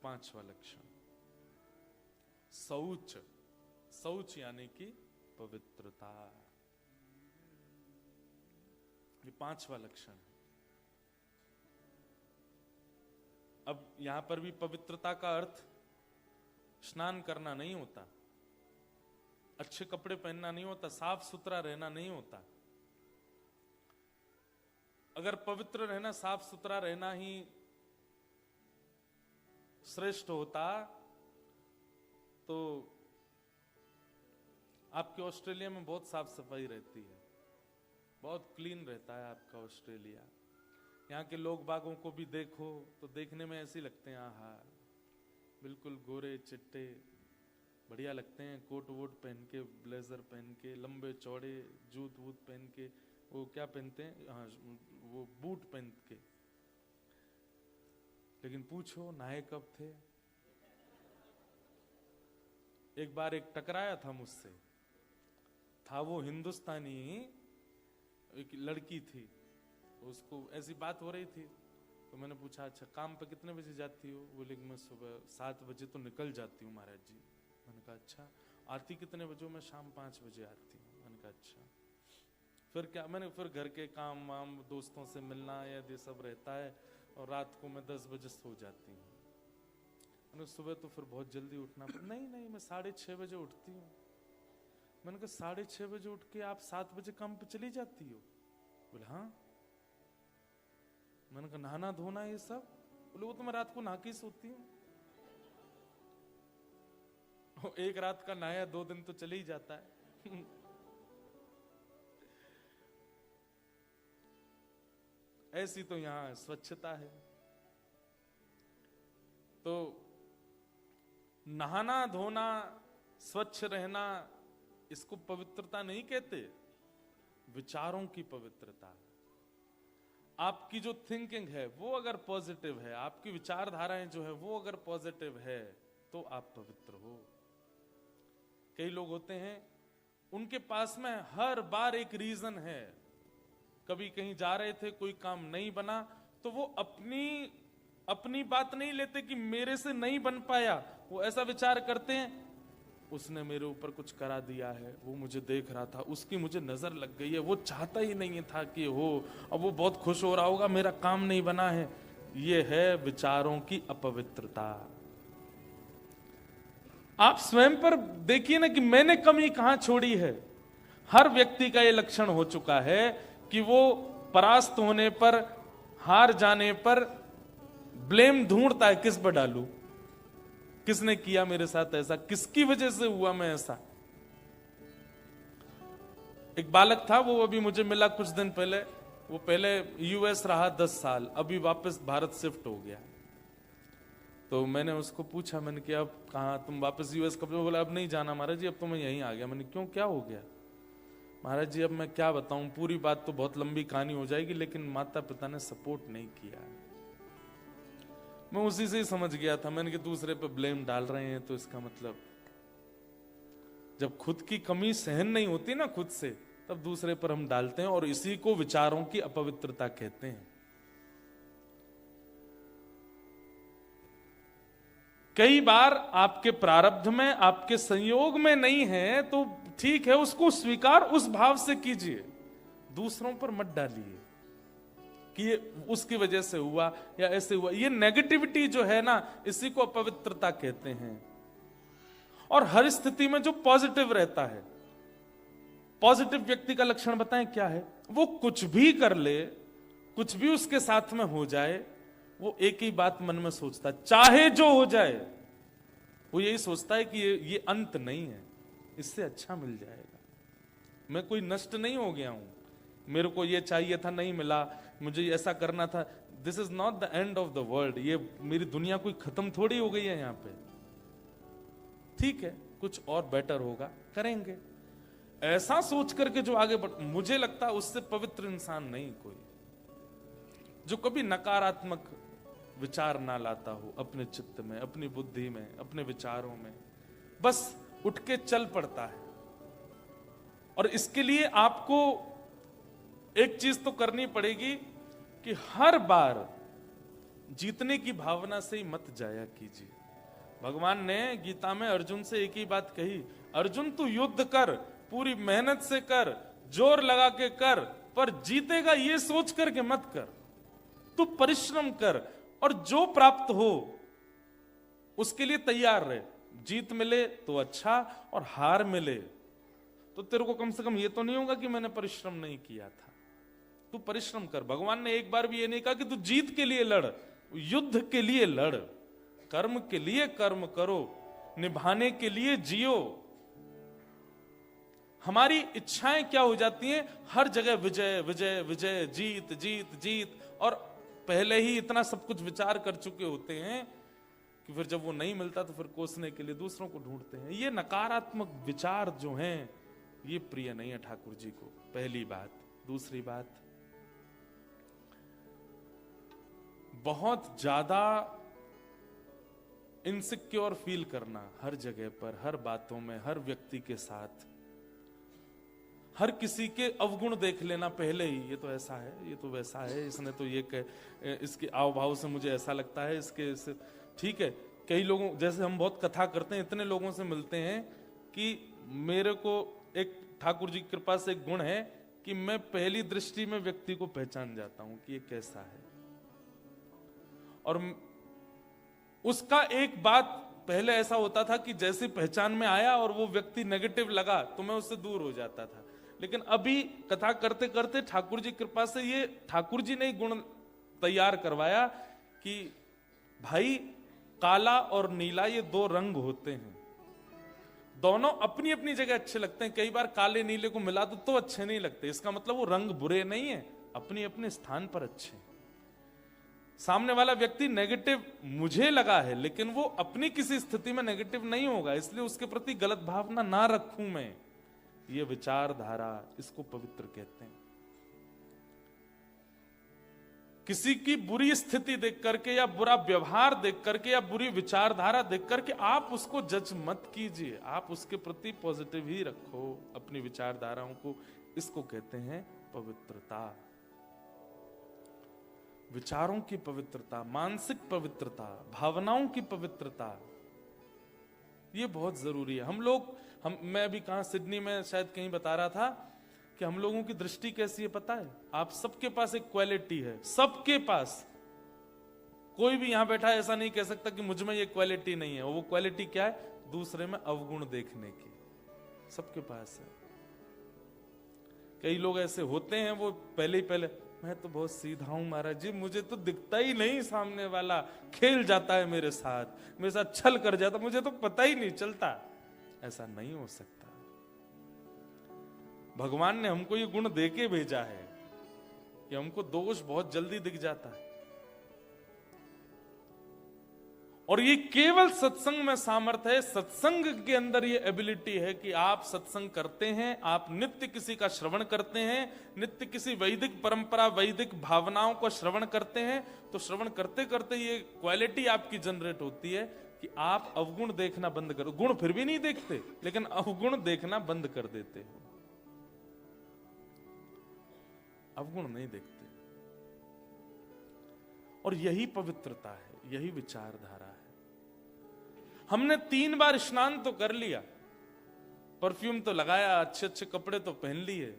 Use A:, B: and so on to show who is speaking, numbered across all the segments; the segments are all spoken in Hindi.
A: पांचवा लक्षण, शौच। शौच यानी कि पवित्रता, ये पांचवा लक्षण है। अब यहां पर भी पवित्रता का अर्थ स्नान करना नहीं होता, अच्छे कपड़े पहनना नहीं होता, साफ सुथरा रहना नहीं होता। अगर पवित्र रहना, साफ सुथरा रहना ही श्रेष्ठ होता तो आपके ऑस्ट्रेलिया में बहुत साफ सफाई रहती है, बहुत क्लीन रहता है आपका ऑस्ट्रेलिया। यहाँ के लोग बागों को भी देखो तो देखने में ऐसे लगते हैं, आहा बिल्कुल गोरे चिट्टे, बढ़िया लगते हैं, कोट वोट पहन के, ब्लेजर पहन के, लंबे चौड़े जूत वूत पहन के, वो क्या पहनते हैं, हाँ वो बूट पहन के। लेकिन पूछो नहाए कब थे? एक बार एक टकराया था मुझसे, था वो हिंदुस्तानी, एक लड़की थी, उसको ऐसी बात हो रही थी तो मैंने पूछा अच्छा काम पे कितने बजे जाती हो? बोले मैं सुबह 7 बजे तो निकल जाती हूँ महाराज जी। मैंने कहा अच्छा, आती कितने बजे? मैं शाम 5 बजे आती हूँ। मैंने कहा अच्छा, फिर क्या? मैंने फिर घर के काम वाम, दोस्तों से मिलना या ये सब रहता है, और रात को मैं 10 बजे सो जाती हूँ। मैंने सुबह तो फिर बहुत जल्दी उठना नहीं मैं 6:30 बजे उठती हूँ। मैंने कहा 6:30 बजे उठ के आप 7 बजे काम पे चली जाती हो? बोले हाँ। मैंने कहा नहाना धोना ये सब? बोले वो तो मैं रात को नहा के सोती हूँ। एक रात का नहाया 2 दिन तो चले ही जाता है। ऐसी तो यहां स्वच्छता है। तो नहाना धोना, स्वच्छ रहना, इसको पवित्रता नहीं कहते, विचारों की पवित्रता। आपकी जो थिंकिंग है वो अगर पॉजिटिव है, आपकी विचारधाराएं जो है वो अगर पॉजिटिव है, तो आप पवित्र हो। कई लोग होते हैं उनके पास में हर बार एक रीजन है, कभी कहीं जा रहे थे कोई काम नहीं बना तो वो अपनी बात नहीं लेते कि मेरे से नहीं बन पाया, वो ऐसा विचार करते हैं उसने मेरे ऊपर कुछ करा दिया है, वो मुझे देख रहा था, उसकी मुझे नजर लग गई है, वो चाहता ही नहीं था कि हो, अब वो बहुत खुश हो रहा होगा मेरा काम नहीं बना है। ये है विचारों की अपवित्रता। आप स्वयं पर देखिए ना कि मैंने कमी कहां छोड़ी है। हर व्यक्ति का यह लक्षण हो चुका है कि वो परास्त होने पर, हार जाने पर ब्लेम ढूंढता है, किस पर डालूं, किसने किया मेरे साथ ऐसा, किसकी वजह से हुआ मैं ऐसा। एक बालक था, वो अभी मुझे मिला कुछ दिन पहले, वो पहले यूएस रहा 10 साल, अभी वापस भारत शिफ्ट हो गया। तो मैंने उसको पूछा, मैंने कि अब कहाँ तुम वापस यूएस कब? बोला अब नहीं जाना महाराज जी, अब तो मैं यहीं आ गया। मैंने क्यों, क्या हो गया? महाराज जी अब मैं क्या बताऊं, पूरी बात तो बहुत लंबी कहानी हो जाएगी, लेकिन माता पिता ने सपोर्ट नहीं किया। मैं उसी से ही समझ गया था, मैंने कि दूसरे पे ब्लेम डाल रहे हैं तो इसका मतलब जब खुद की कमी सहन नहीं होती ना खुद से, तब दूसरे पर हम डालते हैं, और इसी को विचारों की अपवित्रता कहते हैं। कई बार आपके प्रारब्ध में, आपके संयोग में नहीं है तो ठीक है, उसको स्वीकार उस भाव से कीजिए, दूसरों पर मत डालिए कि ये उसकी वजह से हुआ या ऐसे हुआ। ये नेगेटिविटी जो है ना, इसी को अपवित्रता कहते हैं। और हर स्थिति में जो पॉजिटिव रहता है, पॉजिटिव व्यक्ति का लक्षण बताएं क्या है? वो कुछ भी कर ले, कुछ भी उसके साथ में हो जाए, वो एक ही बात मन में सोचता है, चाहे जो हो जाए, वो यही सोचता है कि ये अंत नहीं है, इससे अच्छा मिल जाएगा, मैं कोई नष्ट नहीं हो गया हूं, मेरे को ये चाहिए था नहीं मिला, मुझे ऐसा करना था, this is not the end of the world, ये मेरी दुनिया कोई खत्म थोड़ी हो गई है यहाँ पे, ठीक है कुछ और बेटर होगा, करेंगे। ऐसा सोच करके जो आगे बढ़, मुझे लगता है उससे पवित्र इंसान नहीं कोई, जो कभी नकारात्मक विचार ना लाता हो अपने चित्त में, अपनी बुद्धि में, अपने विचारों में, बस उठ के चल पड़ता है। और इसके लिए आपको एक चीज तो करनी पड़ेगी कि हर बार जीतने की भावना से ही मत जाया कीजिए। भगवान ने गीता में अर्जुन से एक ही बात कही, अर्जुन तू युद्ध कर, पूरी मेहनत से कर, जोर लगा के कर, पर जीतेगा ये सोच करके मत कर। तू परिश्रम कर और जो प्राप्त हो उसके लिए तैयार रहे। जीत मिले तो अच्छा, और हार मिले तो तेरे को कम से कम ये तो नहीं होगा कि मैंने परिश्रम नहीं किया था। तू परिश्रम कर। भगवान ने एक बार भी ये नहीं कहा कि तू जीत के लिए लड़, युद्ध के लिए लड़। कर्म के लिए कर्म करो, निभाने के लिए जियो। हमारी इच्छाएं क्या हो जाती हैं, हर जगह विजय विजय विजय, जीत जीत जीत, और पहले ही इतना सब कुछ विचार कर चुके होते हैं कि फिर जब वो नहीं मिलता तो फिर कोसने के लिए दूसरों को ढूंढते हैं। ये नकारात्मक विचार जो हैं ये प्रिय नहीं है ठाकुर जी को, पहली बात। दूसरी बात, बहुत ज्यादा इनसिक्योर फील करना हर जगह पर, हर बातों में, हर व्यक्ति के साथ, हर किसी के अवगुण देख लेना पहले ही, ये तो ऐसा है, ये तो वैसा है, इसने तो ये इसके आव भाव से मुझे ऐसा लगता है, इसके ठीक है। कई लोगों, जैसे हम बहुत कथा करते हैं, इतने लोगों से मिलते हैं कि मेरे को एक ठाकुर जी की कृपा से एक गुण है कि मैं पहली दृष्टि में व्यक्ति को पहचान जाता हूं कि ये कैसा है। और उसका एक बात पहले ऐसा होता था कि जैसे पहचान में आया और वो व्यक्ति नेगेटिव लगा तो मैं उससे दूर हो जाता था। लेकिन अभी कथा करते करते ठाकुर जी कृपा से ये ठाकुर जी ने ही गुण तैयार करवाया कि भाई काला और नीला ये दो रंग होते हैं, दोनों अपनी अपनी जगह अच्छे लगते हैं। कई बार काले नीले को मिला दो तो अच्छे नहीं लगते, इसका मतलब वो रंग बुरे नहीं है, अपने अपने स्थान पर अच्छे हैं। सामने वाला व्यक्ति नेगेटिव मुझे लगा है लेकिन वो अपनी किसी स्थिति में नेगेटिव नहीं होगा, इसलिए उसके प्रति गलत भावना ना रखूं मैं। ये विचारधारा, इसको पवित्र कहते हैं। किसी की बुरी स्थिति देख करके या बुरा व्यवहार देख करके या बुरी विचारधारा देख करके आप उसको जज मत कीजिए, आप उसके प्रति पॉजिटिव ही रखो अपनी विचारधाराओं को। इसको कहते हैं पवित्रता। विचारों की पवित्रता, मानसिक पवित्रता, भावनाओं की पवित्रता, ये बहुत जरूरी है। मैं अभी कहां, सिडनी में शायद कहीं बता रहा था कि हम लोगों की दृष्टि कैसी है पता है? आप सबके पास एक क्वालिटी है, सबके पास। कोई भी यहां बैठा ऐसा नहीं कह सकता कि मुझ में ये क्वालिटी नहीं है। वो क्वालिटी क्या है? दूसरे में अवगुण देखने की, सबके पास है। कई लोग ऐसे होते हैं, वो पहले मैं तो बहुत सीधा हूं महाराज जी, मुझे तो दिखता ही नहीं सामने वाला, खेल जाता है मेरे साथ छल कर जाता, मुझे तो पता ही नहीं चलता। ऐसा नहीं हो सकता। भगवान ने हमको ये गुण देके भेजा है कि हमको दोष बहुत जल्दी दिख जाता है, और ये केवल सत्संग में सामर्थ्य है। सत्संग के अंदर ये एबिलिटी है कि आप सत्संग करते हैं, आप नित्य किसी का श्रवण करते हैं, नित्य किसी वैदिक परंपरा, वैदिक भावनाओं को श्रवण करते हैं, तो श्रवण करते करते ये क्वालिटी आपकी जनरेट होती है कि आप अवगुण देखना बंद करो। गुण फिर भी नहीं देखते, लेकिन अवगुण देखना बंद कर देते हो। अवगुण नहीं देखते, और यही पवित्रता है, यही विचारधारा है। हमने 3 बार स्नान तो कर लिया, परफ्यूम तो लगाया, अच्छे अच्छे कपड़े तो पहन लिए,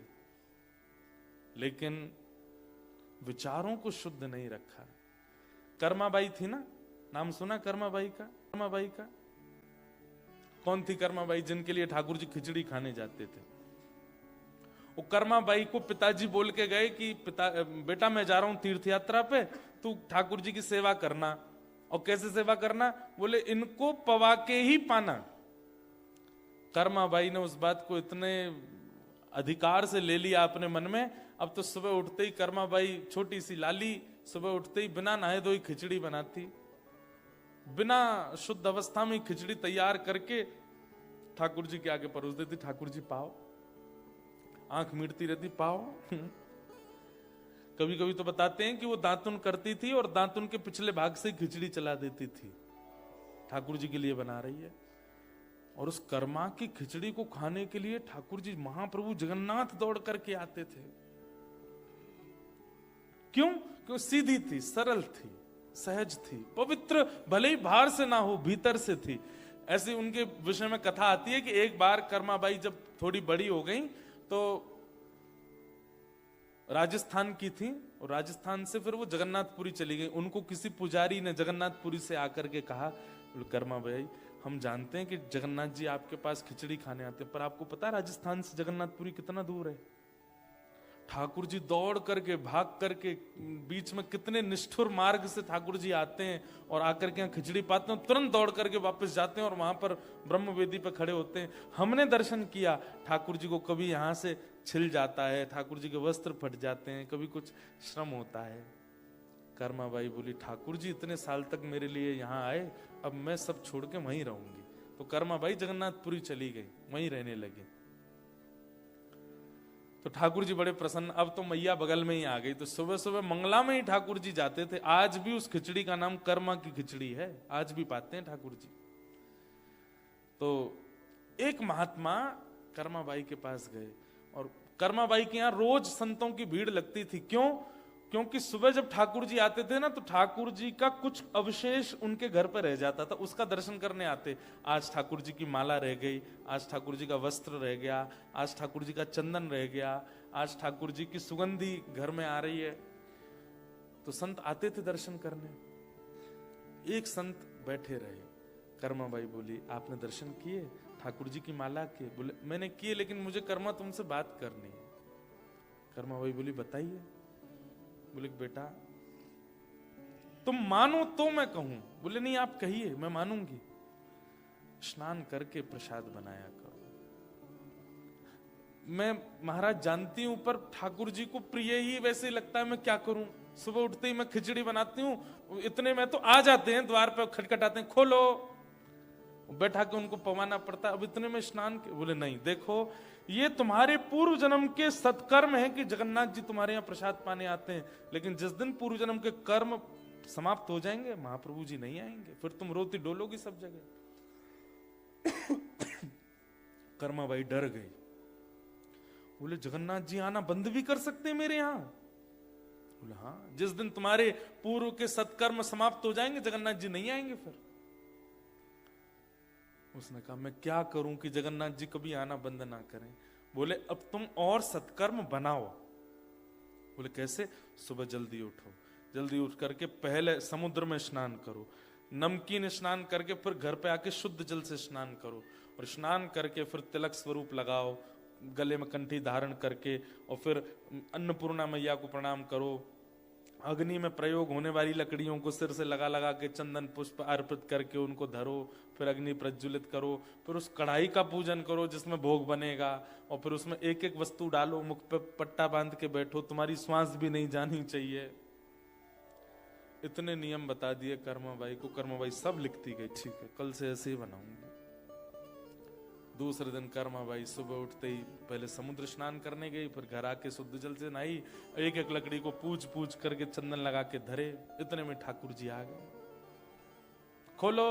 A: लेकिन विचारों को शुद्ध नहीं रखा। कर्माबाई थी ना, नाम सुना कर्माबाई का? कर्माबाई का कौन थी? कर्माबाई जिनके लिए ठाकुर जी खिचड़ी खाने जाते थे। वो कर्माबाई को पिताजी बोल के गए कि बेटा मैं जा रहा हूं तीर्थ यात्रा पे, तू ठाकुर जी की सेवा करना। और कैसे सेवा करना? बोले इनको पवा के ही पाना। कर्माबाई ने उस बात को इतने अधिकार से ले लिया अपने मन में, अब तो सुबह उठते ही कर्माबाई, छोटी सी लाली, सुबह उठते ही बिना नहाए धोए खिचड़ी बनाती, बिना शुद्ध अवस्था में खिचड़ी तैयार करके ठाकुर जी के आगे परोस देती। ठाकुर जी पाओ, आंख मीटती रहती, पाओ। कभी कभी तो बताते हैं कि वो दातुन करती थी और दातुन के पिछले भाग से खिचड़ी चला देती थी, ठाकुर जी के लिए बना रही है। और उस कर्मा की खिचड़ी को खाने के लिए ठाकुर जी महाप्रभु जगन्नाथ दौड़ करके आते थे। क्यों? क्यों? सीधी थी, सरल थी, सहज थी, पवित्र, भले ही बाहर से ना हो भीतर से थी। ऐसी उनके विषय में कथा आती है कि एक बार कर्माबाई जब थोड़ी बड़ी हो गई तो राजस्थान की थी, और राजस्थान से फिर वो जगन्नाथपुरी चली गई। उनको किसी पुजारी ने जगन्नाथपुरी से आकर के कहा, कर्माबाई हम जानते हैं कि जगन्नाथ जी आपके पास खिचड़ी खाने आते हैं, पर आपको पता है राजस्थान से जगन्नाथपुरी कितना दूर है? ठाकुर जी दौड़ करके भाग करके बीच में कितने निष्ठुर मार्ग से ठाकुर जी आते हैं और आकर के यहाँ खिचड़ी पाते हैं, तुरंत दौड़ करके वापस जाते हैं और वहां पर ब्रह्म वेदी पर खड़े होते हैं। हमने दर्शन किया, ठाकुर जी को कभी यहाँ से छिल जाता है, ठाकुर जी के वस्त्र फट जाते हैं, कभी कुछ श्रम होता है। कर्माबाई बोली, ठाकुर जी इतने साल तक मेरे लिए यहाँ आए, अब मैं सब छोड़ के वहीं रहूंगी। तो कर्माबाई जगन्नाथपुरी चली गई, वहीं रहने लगी। तो ठाकुर जी बड़े प्रसन्न, अब तो मैया बगल में ही आ गई। तो सुबह सुबह मंगला में ही ठाकुर जी जाते थे। आज भी उस खिचड़ी का नाम कर्मा की खिचड़ी है, आज भी पाते हैं ठाकुर जी। तो एक महात्मा कर्माबाई के पास गए, और कर्माबाई के यहाँ रोज संतों की भीड़ लगती थी। क्यों? क्योंकि सुबह जब ठाकुर जी आते थे ना, तो ठाकुर जी का कुछ अवशेष उनके घर पर रह जाता था, उसका दर्शन करने आते। आज ठाकुर जी की माला रह गई, आज ठाकुर जी का वस्त्र रह गया, आज ठाकुर जी का चंदन रह गया, आज ठाकुर जी की सुगंधी घर में आ रही है। तो संत आते थे दर्शन करने। एक संत बैठे रहे। कर्माबाई बोली, आपने दर्शन किए, ठाकुर जी की माला के? बोले, मैंने किए, लेकिन मुझे कर्मा तुमसे बात करनी है। कर्माबाई बोली, बताइए। बोले, बेटा तुम मानो तो मैं कहूं। बोले, नहीं आप कहिए, मैं मानूंगी। स्नान करके प्रसाद बनाया करो। मैं महाराज जानती हूं, पर ठाकुर जी को प्रिय ही वैसे लगता है, मैं क्या करूं? सुबह उठते ही मैं खिचड़ी बनाती हूं, इतने में तो आ जाते हैं, द्वार पर खटखटाते हैं, खोलो, बैठा के उनको पवाना पड़ता है। अब इतने में स्नान के? बोले, नहीं, देखो ये तुम्हारे पूर्व जन्म के सत्कर्म है कि जगन्नाथ जी तुम्हारे यहाँ प्रसाद पाने आते हैं, लेकिन जिस दिन पूर्व जन्म के कर्म समाप्त हो जाएंगे, महाप्रभु जी नहीं आएंगे, फिर तुम रोती डोलोगी सब जगह। कर्माबाई डर गई। बोले, जगन्नाथ जी आना बंद भी कर सकते हैं मेरे यहाँ? बोले, हाँ, जिस दिन तुम्हारे पूर्व के सत्कर्म समाप्त हो जाएंगे, जगन्नाथ जी नहीं आएंगे फिर। उसने कहा, मैं क्या करूं कि जगन्नाथ जी कभी आना बंद ना करें? बोले, अब तुम और सत्कर्म बनाओ। बोले, कैसे? सुबह जल्दी उठो, जल्दी उठ करके पहले समुद्र में स्नान करो, नमकीन स्नान करके फिर घर पे आके शुद्ध जल से स्नान करो, और स्नान करके फिर तिलक स्वरूप लगाओ, गले में कंठी धारण करके, और फिर अन्नपूर्णा मैया को प्रणाम करो। अग्नि में प्रयोग होने वाली लकड़ियों को सिर से लगा लगा के चंदन पुष्प अर्पित करके उनको धरो, फिर अग्नि प्रज्वलित करो, फिर उस कढ़ाई का पूजन करो जिसमें भोग बनेगा, और फिर उसमें एक एक वस्तु डालो, मुख पे पट्टा बांध के बैठो, तुम्हारी श्वास भी नहीं जानी चाहिए। इतने नियम बता दिए कर्माबाई को। कर्माबाई सब लिखती गई, ठीक है कल से ऐसे ही बनाऊंगी। दूसरे दिन कर्माबाई सुबह उठते ही पहले समुद्र स्नान करने गई, फिर घर आके शुद्ध जल से नहाई, एक एक लकड़ी को पूछ पूछ करके चंदन लगा के धरे। इतने में ठाकुर जी आ गए। खोलो।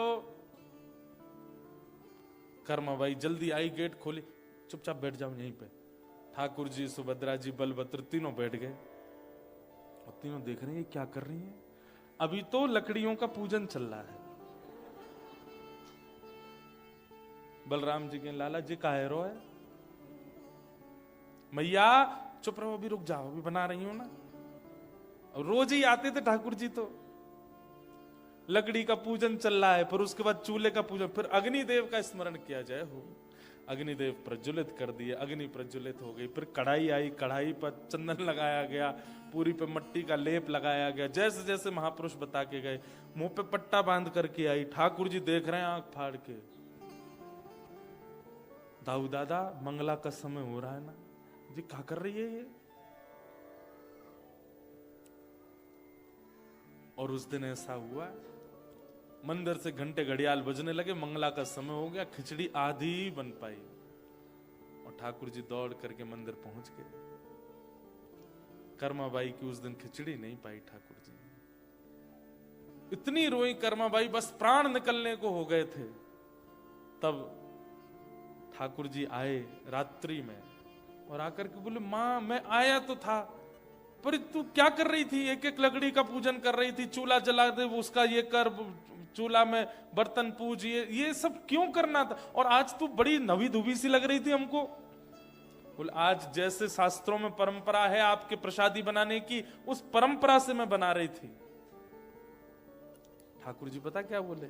A: कर्माबाई जल्दी आई, गेट खोली, चुपचाप बैठ जाओ यहीं पे। ठाकुर जी, सुभद्रा जी, बलभद्र तीनों बैठ गए, और तीनों देख रहे हैं क्या कर रही हैं। अभी तो लकड़ियों का पूजन चल रहा है। बलराम जी के, लाला जी काहे रो है? मैया चुप रहो, अभी रुक जाओ, अभी बना रही हूं ना। रोज ही आते थे ठाकुर जी, तो लकड़ी का पूजन चल रहा है, फिर उसके बाद चूल्हे का पूजन, फिर अग्निदेव का स्मरण किया जाए हो। अग्निदेव प्रज्वलित कर दिए, अग्नि प्रज्वलित हो गई, फिर कढ़ाई आई, कढ़ाई पर चंदन लगाया गया, पूरी पे मट्टी का लेप लगाया गया, जैसे जैसे महापुरुष बता के गए। मुंह पे पट्टा बांध करके आई। ठाकुर जी देख रहे हैं आंख फाड़ के, दाऊ दादा मंगला का समय हो रहा है ना जी, क्या कर रही है ये? और उस दिन ऐसा हुआ, मंदिर से घंटे घड़ियाल बजने लगे, मंगला का समय हो गया, खिचड़ी आधी बन पाई, और ठाकुर जी दौड़ करके मंदिर पहुंच गए। कर्माबाई की उस दिन खिचड़ी नहीं पाई ठाकुर जी। इतनी रोई कर्माबाई, बस प्राण निकलने को हो गए थे। तब ठाकुर जी आए रात्रि में, और आकर के बोले, मां मैं आया तो था, पर तू क्या कर रही थी? एक एक लकड़ी का पूजन कर रही थी, चूल्हा जला दे, उसका ये कर, चूल्हा में बर्तन पूज, ये सब क्यों करना था? और आज तू बड़ी नवी धुबी सी लग रही थी हमको। बोल आज जैसे शास्त्रों में परंपरा है आपके प्रसादी बनाने की, उस परंपरा से मैं बना रही थी। ठाकुर जी पता क्या बोले?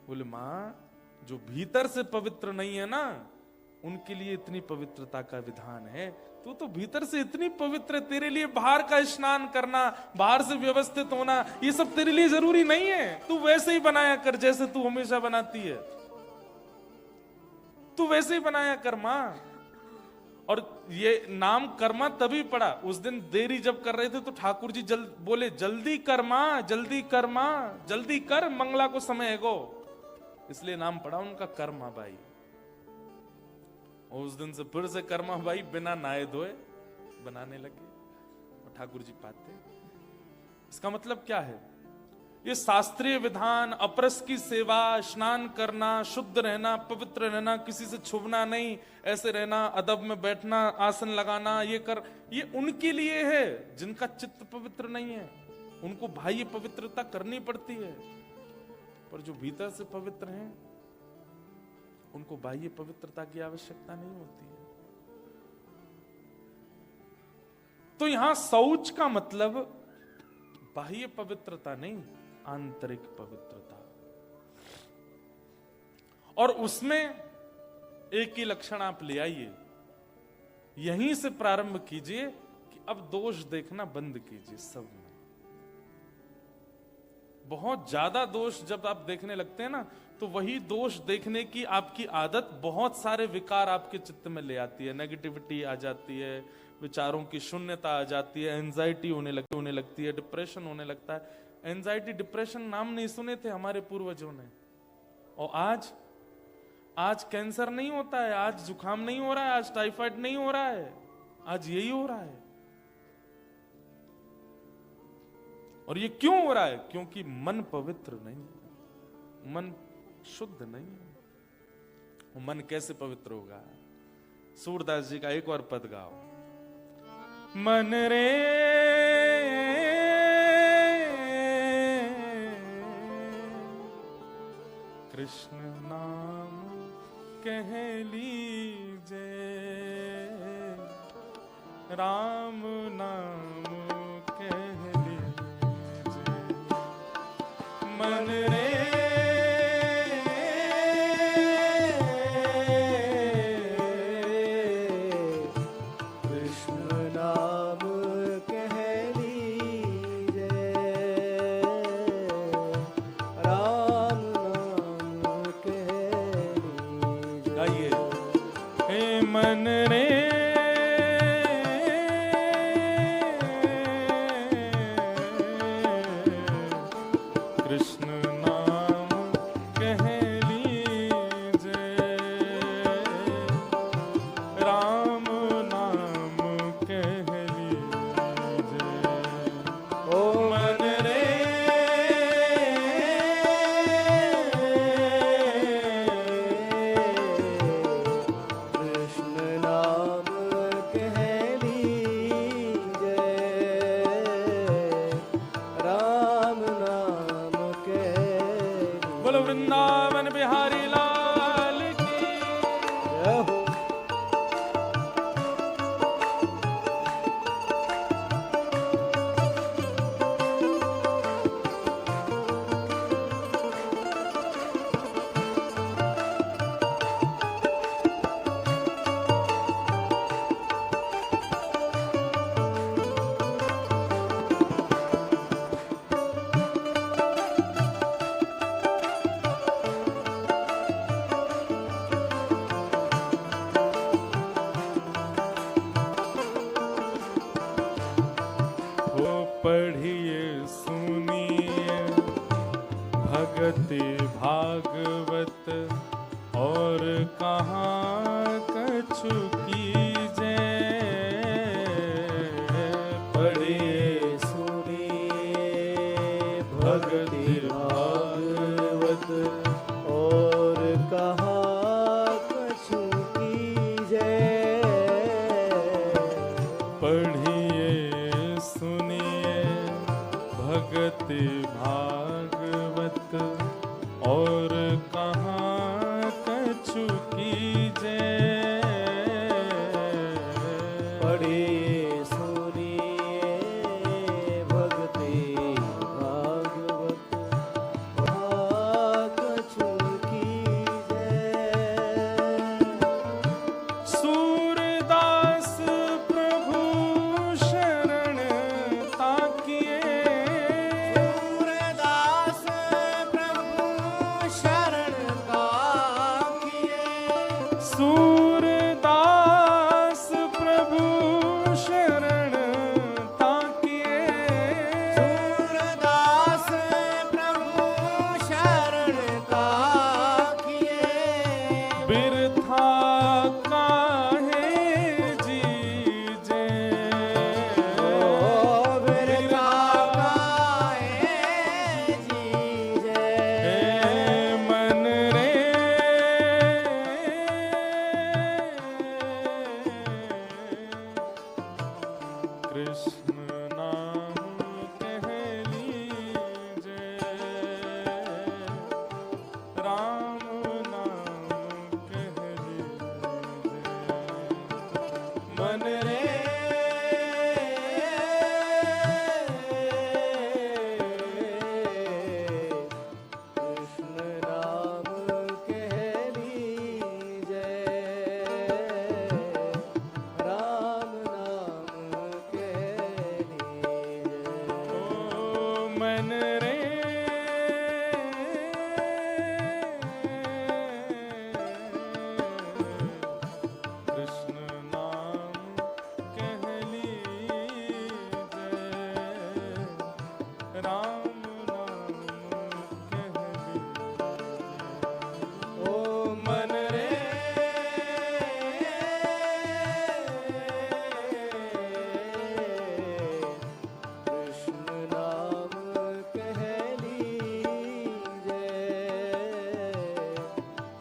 A: बोले मां, जो भीतर से पवित्र नहीं है ना, उनके लिए इतनी पवित्रता का विधान है। तू तो भीतर से इतनी पवित्र है, तेरे लिए बाहर का स्नान करना, बाहर से व्यवस्थित होना, ये सब तेरे लिए जरूरी नहीं है। तू वैसे ही बनाया कर जैसे तू हमेशा बनाती है, तू वैसे ही बनाया कर मां। और ये नाम कर्मा तभी पड़ा, उस दिन देरी जब कर रहे थे तो ठाकुर जी बोले जल्दी कर मां, जल्दी कर मां, जल्दी कर, मंगला को समय है गो। इसलिए नाम पड़ा उनका कर्मा बाई। और उस दिन से फिर से कर्मा बाई बिना नहाए धोए बनाने लगे और ठाकुर जी पाते। इसका मतलब क्या है? ये शास्त्रीय विधान, अपरस की सेवा, स्नान करना, शुद्ध रहना, पवित्र रहना, किसी से छुपना नहीं, ऐसे रहना, अदब में बैठना, आसन लगाना, ये उनके लिए है जिनका चित्त पवित्र नहीं है। उनको बाह्य पवित्रता करनी पड़ती है, पर जो भीतर से पवित्र हैं उनको बाह्य पवित्रता की आवश्यकता नहीं होती है। तो यहां शौच का मतलब बाह्य पवित्रता नहीं, आंतरिक पवित्रता। और उसमें एक ही लक्षण आप ले आइए, यहीं से प्रारंभ कीजिए कि अब दोष देखना बंद कीजिए सब में। बहुत ज्यादा दोष जब आप देखने लगते हैं ना, तो वही दोष देखने की आपकी आदत बहुत सारे विकार आपके चित्त में ले आती है। नेगेटिविटी आ जाती है, विचारों की शून्यता आ जाती है, एंजाइटी होने लगती है, डिप्रेशन होने लगता है। एंजाइटी डिप्रेशन नाम नहीं सुने थे हमारे पूर्वजों ने। और आज कैंसर नहीं होता है, आज जुकाम नहीं हो रहा है, आज टाइफाइड नहीं हो रहा है, आज यही हो रहा है। और ये क्यों हो रहा है? क्योंकि मन पवित्र नहीं है, मन शुद्ध नहीं है। मन कैसे पवित्र होगा? सूरदास जी का एक और पद गाओ। मन रे कृष्ण नाम कह लीजे, राम नाम कह लीजे। मन रे मन रे कृष्ण नाम कह लीजे, राम नाम कह लीजे। ओ मन रे वृंदावन बिहारी लाल की जय हो। पढ़िए सुनिए भगति भागवत, और कहाँ कछु कीजे। पढ़िए सुनिए भगति भागवत, और कहाँ कछु कीजे। पढ़िए कहाँ कछु कीजे।
B: पढ़िए सुनिए भक्ति भागवत, कहाँ कछु कीजे।
A: सूरदास प्रभु शरण ताकिए।
B: सूरदास प्रभु शरण ताकिए।
A: सूरदास प्रभु शरण ताकिए।
B: सूरदास प्रभु शरण ताकिए।
A: बिरथा काहे जीजे।
B: बिरथा काहे जीजे।
A: मन रे कृष्ण नाम कह लीजे। राम नाम कह लीजे। मन रे
B: कृष्ण नाम कह लीजे। राम नाम कह लीजे।
A: ओ मन रे कृष्ण नाम कह लीजे। राम नाम कह लीजे।
B: ओ मन रे कृष्ण नाम कह लीजे।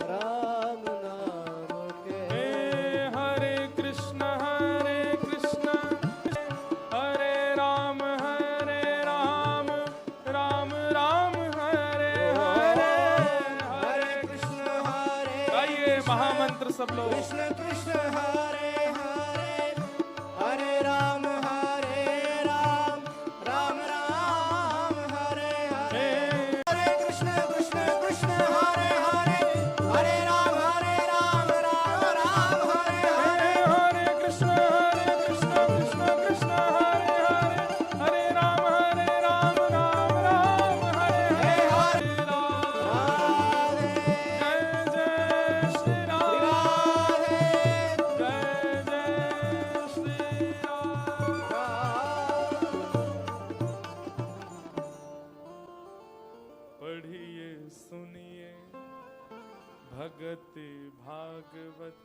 B: राम नाम कह।
A: हरे कृष्ण हरे राम राम राम हरे हरे।
B: हरे कृष्ण हरे
A: गाइए महामंत्र सब लोग।
B: कृष्ण कृष्ण हरे हरे। हरे राम राम राम हरे हरे। हरे कृष्ण कृष्ण कृष्ण हरे हरे। हरे राम राम राम हरे हरे।
A: हरे कृष्ण कृष्ण कृष्ण हरे हरे। हरे राम राम राम हरे हरे। हरे राम जय जय श्री राम। जय जय श्री राम। पढ़िए सुनिए भगति भागवत,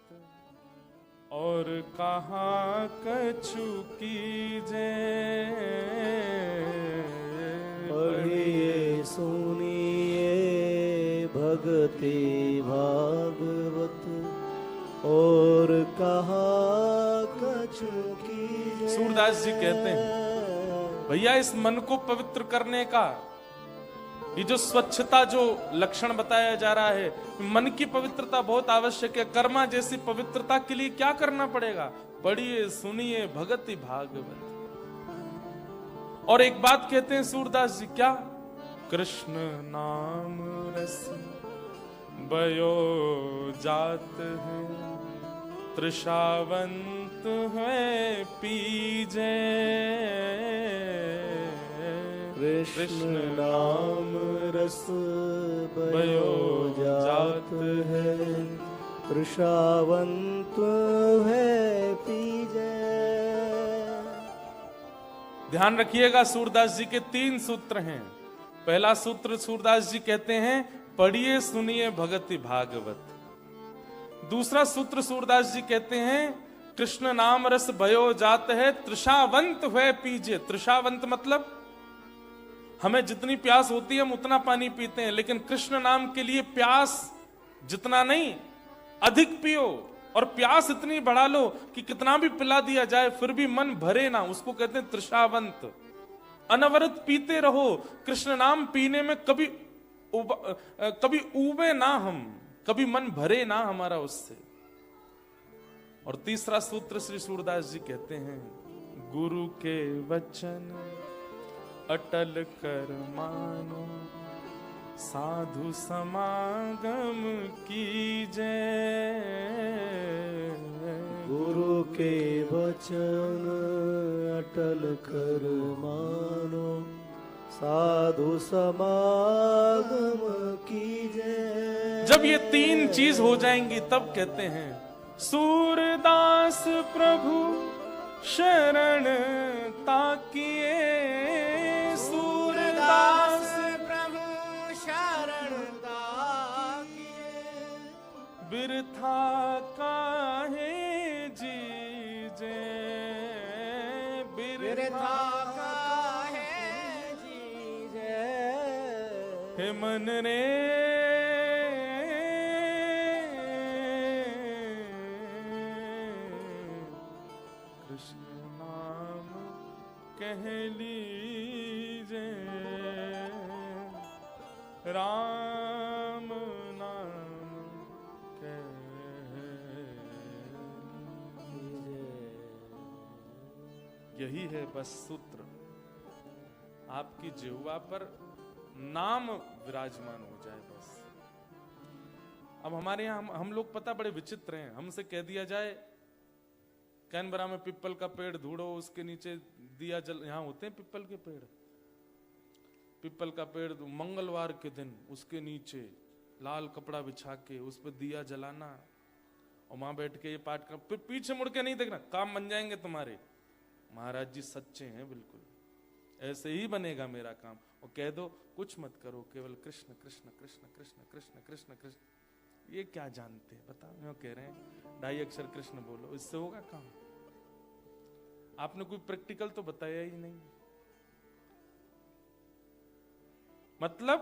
A: और कहाँ कछु कीजे।
B: पढ़िए सुनिए भक्ति भागवत, और कहाँ कछु कीजे।
A: सूरदास जी कहते हैं भैया इस मन को पवित्र करने का ये जो स्वच्छता जो लक्षण बताया जा रहा है, मन की पवित्रता बहुत आवश्यक है। कर्मा जैसी पवित्रता के लिए क्या करना पड़ेगा? पढ़िए सुनिए भगति भागवत। और एक बात कहते हैं सूरदास जी, क्या? कृष्ण नाम रस बयो जात है, तृषावंत है पीजे।
B: कृष्ण नाम रस बयो जात है, तृषावंत है पीजे।
A: ध्यान रखिएगा सूरदास जी के 3 सूत्र हैं। पहला सूत्र सूरदास जी कहते हैं पढ़िए सुनिए भगति भागवत। दूसरा सूत्र सूरदास जी कहते हैं कृष्ण नाम रस भयो जात है, तृषावंत हुए पीजे। तृषावंत मतलब हमें जितनी प्यास होती है हम उतना पानी पीते हैं, लेकिन कृष्ण नाम के लिए प्यास जितना नहीं अधिक पियो, और प्यास इतनी बढ़ा लो कि कितना भी पिला दिया जाए फिर भी मन भरे ना, उसको कहते हैं तृषावंत। अनवरत पीते रहो। कृष्ण नाम पीने में कभी कभी ऊबे ना हम, कभी मन भरे ना हमारा उससे। और तीसरा सूत्र श्री सूरदास जी कहते हैं, गुरु के वचन अटल कर मानो, साधु समागम कीजे।
B: गुरु के वचन अटल कर मानो, साधु समागम कीजे।
A: जब ये तीन चीज हो जाएंगी तब कहते हैं, सूरदास प्रभु शरण ताकिए। सूरदास
B: प्रभु शरण ताकिए,
A: बिरथा काहे जीजे।
B: बिरथा काहे जीजे।
A: हे मन रे कृष्ण नाम कह लीजे, राम नाम कह लीजे। यही है बस सूत्र, आपकी जिह्वा पर नाम विराजमान हो जाए बस। अब हमारे यहाँ हम लोग पता बड़े विचित्र हैं। हमसे कह दिया जाए कैनबरा में पिपल का पेड़ ढूंढो, उसके नीचे दिया जल, यहाँ होते हैं पिपल के पेड़, पिपल का पेड़ मंगलवार के दिन उसके नीचे लाल कपड़ा बिछा के उस पर दिया जलाना और वहां बैठ के ये पाठ कर, फिर पीछे मुड़ के नहीं देखना, काम बन जाएंगे तुम्हारे। महाराज जी सच्चे हैं बिल्कुल, ऐसे ही बनेगा मेरा काम। और कह दो कुछ मत करो, केवल कृष्ण कृष्ण कृष्ण कृष्ण कृष्ण कृष्ण कृष्ण। ये क्या जानते हैं बताओ, क्यों कह रहे हैं 2.5 अक्षर कृष्ण बोलो, इससे होगा काम? आपने कोई प्रैक्टिकल तो बताया ही नहीं। मतलब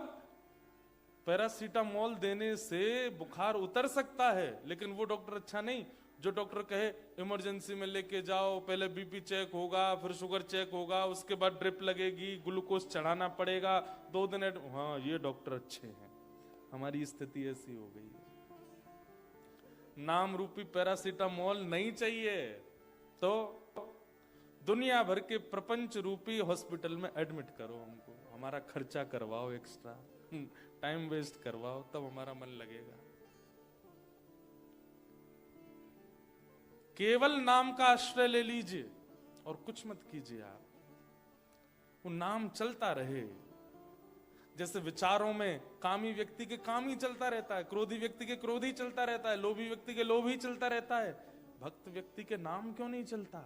A: पैरासीटामोल देने से बुखार उतर सकता है, लेकिन वो डॉक्टर अच्छा नहीं जो डॉक्टर कहे इमरजेंसी में लेके जाओ, पहले बीपी चेक होगा, फिर शुगर चेक होगा, उसके बाद ड्रिप लगेगी, ग्लूकोज चढ़ाना पड़ेगा, 2 दिन। हाँ, ये डॉक्टर अच्छे हैं। हमारी स्थिति ऐसी हो गई है। नाम रूपी पैरासीटामोल नहीं चाहिए तो दुनिया भर के प्रपंच रूपी हॉस्पिटल में एडमिट करो हमको, हमारा खर्चा करवाओ, एक्स्ट्रा टाइम वेस्ट करवाओ, तब हमारा मन लगेगा। केवल नाम का आश्रय ले लीजिए और कुछ मत कीजिए आप, वो नाम चलता रहे। जैसे विचारों में कामी व्यक्ति के काम ही चलता रहता है, क्रोधी व्यक्ति के क्रोध ही चलता रहता है, लोभी व्यक्ति के लोभ ही चलता रहता है, भक्त व्यक्ति के नाम क्यों नहीं चलता?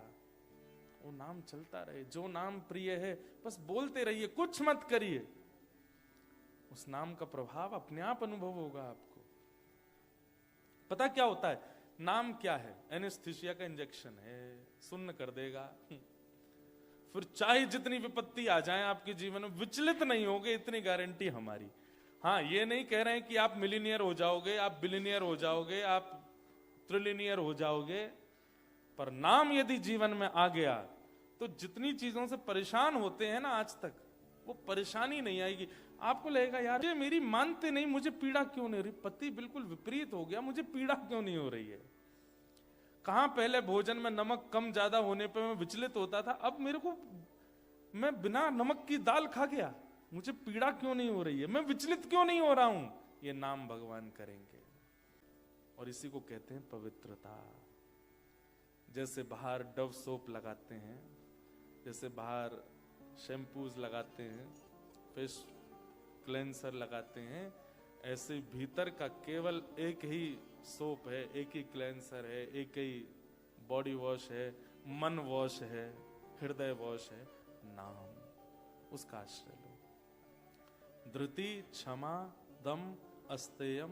A: वो नाम चलता रहे। जो नाम प्रिय है बस बोलते रहिए, कुछ मत करिए, उस नाम का प्रभाव अपने आप अनुभव होगा आपको। पता क्या होता है? नाम क्या है? एनेस्थीसिया का इंजेक्शन है, सुन्न कर देगा। फिर चाहे जितनी विपत्ति आ जाए आपके जीवन में, विचलित नहीं होगे, इतनी गारंटी हमारी। हाँ, ये नहीं कह रहे हैं कि आप मिलीनियर हो जाओगे, आप बिलीनियर हो जाओगे, आप ट्रिलिनियर हो जाओगे, पर नाम यदि जीवन में आ गया तो जितनी चीजों से परेशान होते हैं ना आज तक, वो परेशानी नहीं आएगी। आपको लगेगा यार ये मेरी मानते नहीं, मुझे पीड़ा क्यों नहीं हो रही? पति बिल्कुल विपरीत हो गया, मुझे पीड़ा क्यों नहीं हो रही है? कहां पहले भोजन में नमक कम ज्यादा होने पे मैं विचलित होता था, अब मेरे को, मैं बिना नमक की दाल खा गया, मुझे पीड़ा क्यों नहीं हो रही है? मैं विचलित क्यों नहीं हो रहा हूं? ये नाम भगवान करेंगे। और इसी को कहते हैं पवित्रता। जैसे बाहर डव सोप लगाते हैं, जैसे बाहर शैम्पूज लगाते हैं, फेस क्लेंसर लगाते हैं, ऐसे भीतर का केवल एक ही सोप है, एक ही क्लेंसर है, एक ही बॉडी वॉश है, मन वॉश है, हृदय वॉश है, नाम। उसका आश्रय लो। धृति, क्षमा, दम, अस्तेयम,